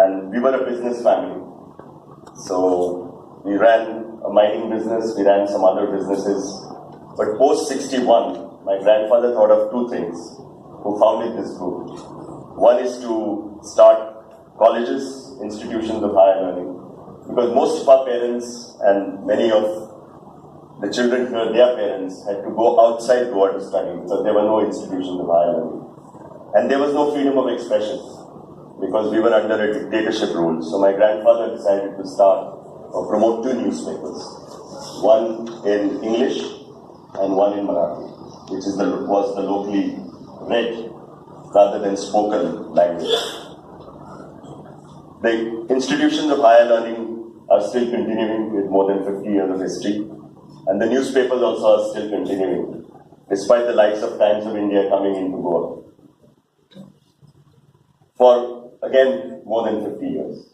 and we were a business family. So we ran a mining business, we ran some other businesses. But post 61, my grandfather thought of two things, who founded this group. One is to start colleges, institutions of higher learning, because most of our parents and many of the children here, their parents, had to go outside the world to study, because there were no institutions of higher learning. And there was no freedom of expression, because we were under a dictatorship rule. So my grandfather decided to start or promote two newspapers, one in English and one in Marathi, which was the locally read rather than spoken language. The institutions of higher learning are still continuing with more than 50 years of history, and the newspapers also are still continuing, despite the likes of Times of India coming into Goa for, again, more than 50 years.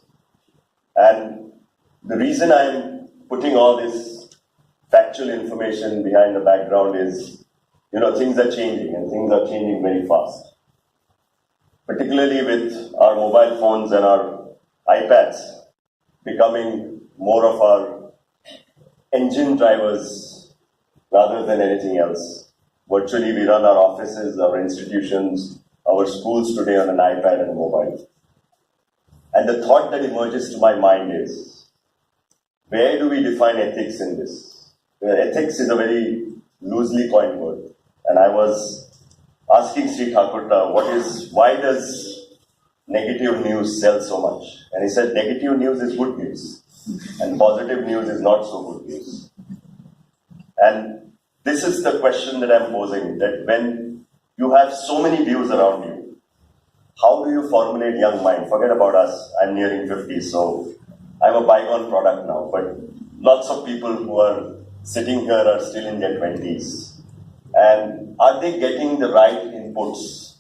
And the reason I'm putting all this factual information behind the background is, things are changing, and things are changing very fast. Particularly with our mobile phones and our iPads becoming more of our engine drivers rather than anything else. Virtually, we run our offices, our institutions, our schools today on an iPad and a mobile. And the thought that emerges to my mind is, where do we define ethics in this? Ethics is a very loosely coined word. And I was asking Sri Thakurta, why does negative news sell so much? And he said, negative news is good news, and positive news is not so good news. And this is the question that I'm posing, that when you have so many views around you, how do you formulate young mind? Forget about us, I'm nearing 50, so I'm a bygone product now, but lots of people who are sitting here are still in their 20s. And are they getting the right inputs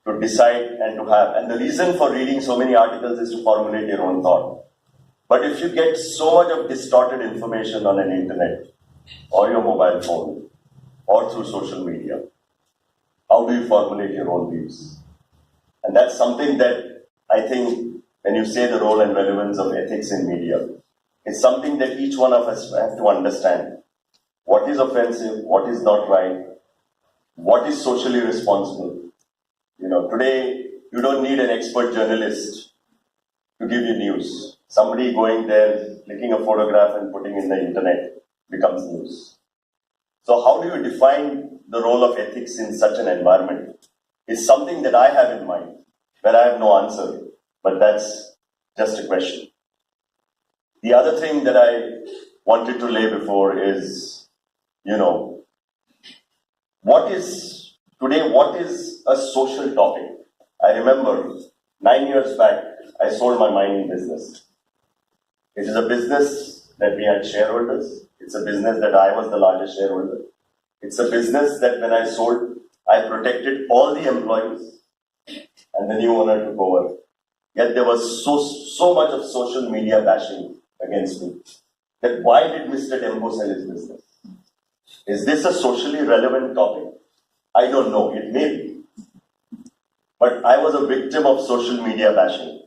to decide and to have? And the reason for reading so many articles is to formulate your own thought. But if you get so much of distorted information on an internet, or your mobile phone, or through social media, how do you formulate your own views? And that's something that I think, when you say the role and relevance of ethics in media, it's something that each one of us have to understand. What is offensive? What is not right? What is socially responsible? Today, you don't need an expert journalist to give you news. Somebody going there, clicking a photograph and putting in the internet becomes news. So how do you define the role of ethics in such an environment? Is something that I have in mind, where I have no answer, but that's just a question. The other thing that I wanted to lay before is, what is a social topic? I remember 9 years back, I sold my mining business. It is a business that we had shareholders. It's a business that I was the largest shareholder. It's a business that when I sold, I protected all the employees and the new owner took over. Yet there was so much of social media bashing against me. That why did Mr. Dempo sell his business? Is this a socially relevant topic? I don't know, it may be. But I was a victim of social media bashing.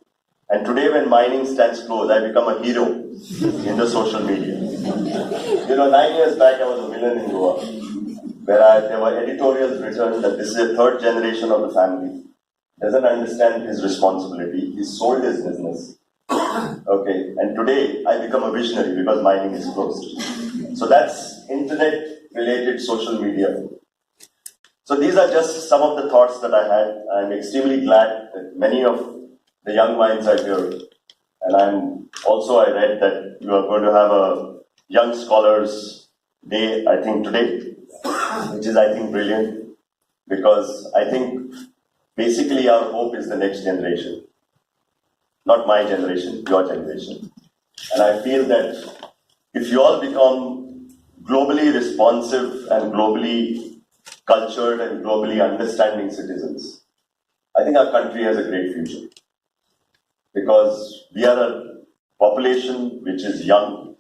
And today when mining stands close, I become a hero in the social media. 9 years back I was a villain in Goa, where there were editorials written that this is a third generation of the family. Doesn't understand his responsibility. He sold his business. Okay, and today I become a visionary because mining is closed. So that's internet-related social media. So these are just some of the thoughts that I had. I'm extremely glad that many of the young minds are here. And I read that you are going to have a Young Scholars Day, I think today, which is, I think, brilliant. Because I think basically our hope is the next generation. Not my generation, your generation. And I feel that if you all become globally responsive and globally cultured and globally understanding citizens, I think our country has a great future. Because we are a population which is young,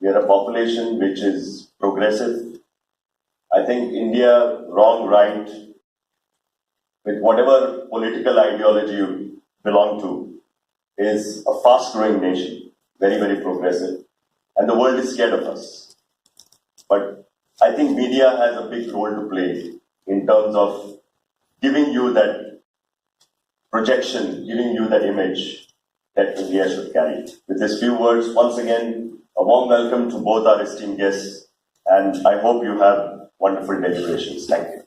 we are a population which is progressive. I think India, wrong, right, with whatever political ideology you belong to, is a fast-growing nation, very, very progressive, and the world is scared of us. But I think media has a big role to play in terms of giving you that projection, giving you that image that India should carry. With these few words, once again, a warm welcome to both our esteemed guests, and I hope you have wonderful deliberations. Thank you.